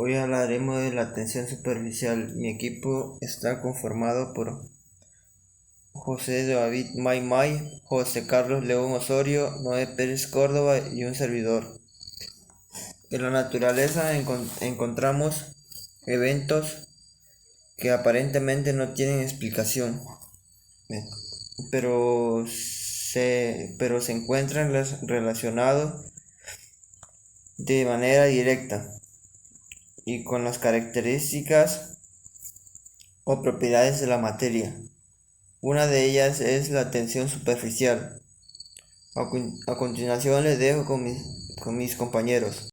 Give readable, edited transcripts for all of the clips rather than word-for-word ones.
Hoy hablaremos de la tensión superficial. Mi equipo está conformado por José David Maimay, José Carlos León Osorio, Noé Pérez Córdoba y un servidor. En la naturaleza encontramos eventos que aparentemente no tienen explicación, pero se encuentran relacionados de manera directa y con las características o propiedades de la materia. Una de ellas es la tensión superficial. A continuación les dejo con mis compañeros.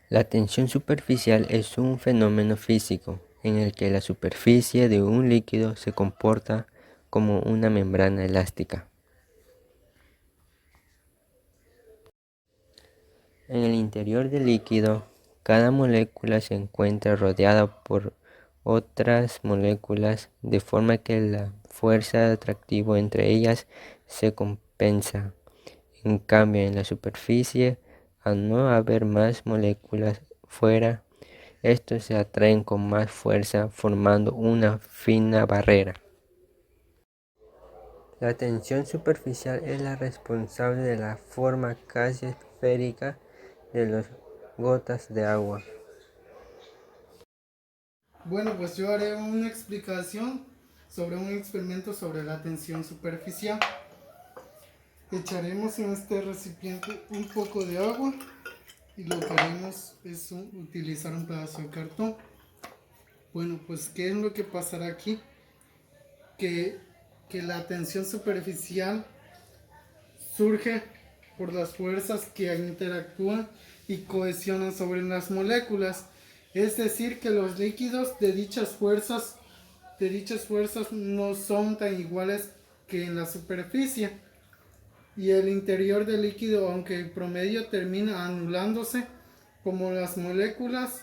La tensión superficial es un fenómeno físico en el que la superficie de un líquido se comporta como una membrana elástica. En el interior del líquido, cada molécula se encuentra rodeada por otras moléculas, de forma que la fuerza de atractivo entre ellas se compensa. En cambio, en la superficie, al no haber más moléculas fuera, estos se atraen con más fuerza, formando una fina barrera. La tensión superficial es la responsable de la forma casi esférica de las gotas de agua. Bueno, pues yo haré una explicación sobre un experimento sobre la tensión superficial. Echaremos en este recipiente un poco de agua y lo que haremos es utilizar un pedazo de cartón. Bueno, pues ¿qué es lo que pasará aquí? Que, que la tensión superficial surge por las fuerzas que interactúan y cohesionan sobre las moléculas. Es decir, que los líquidos de dichas fuerzas no son tan iguales que en la superficie. Y el interior del líquido, aunque el promedio termina anulándose, como las moléculas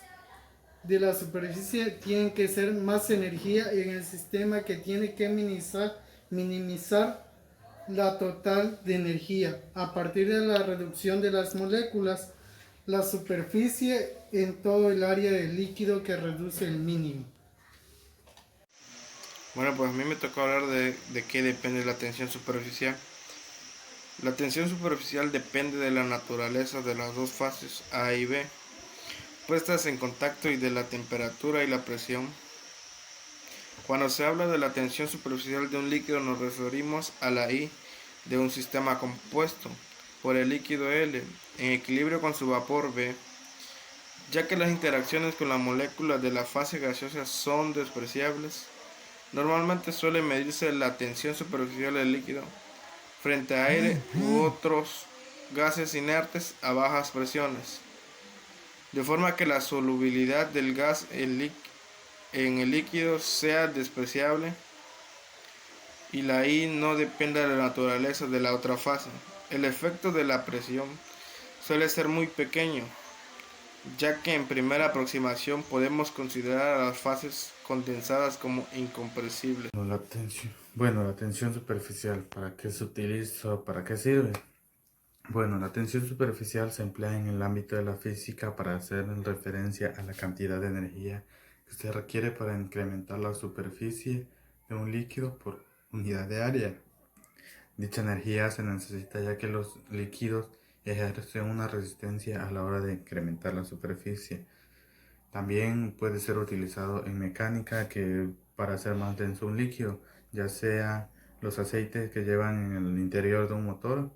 de la superficie tienen que ser más energía en el sistema que tiene que minimizar la total de energía a partir de la reducción de las moléculas, la superficie en todo el área del líquido que reduce el mínimo. Bueno, pues a mí me tocó hablar de qué depende la tensión superficial. La tensión superficial depende de la naturaleza de las dos fases A y B, puestas en contacto y de la temperatura y la presión. Cuando se habla de la tensión superficial de un líquido nos referimos a la I de un sistema compuesto por el líquido L en equilibrio con su vapor B, ya que las interacciones con las moléculas de la fase gaseosa son despreciables. Normalmente suele medirse la tensión superficial del líquido frente a aire u otros gases inertes a bajas presiones, de forma que la solubilidad del gas en el líquido sea despreciable y la I no dependa de la naturaleza de la otra fase. El efecto de la presión suele ser muy pequeño, ya que en primera aproximación podemos considerar a las fases condensadas como incompresibles. La tensión superficial, ¿para qué se utiliza? ¿Para qué sirve? Bueno, la tensión superficial se emplea en el ámbito de la física para hacer referencia a la cantidad de energía que se requiere para incrementar la superficie de un líquido por unidad de área. Dicha energía se necesita ya que los líquidos ejercen una resistencia a la hora de incrementar la superficie. También puede ser utilizado en mecánica para hacer más denso un líquido, ya sea los aceites que llevan en el interior de un motor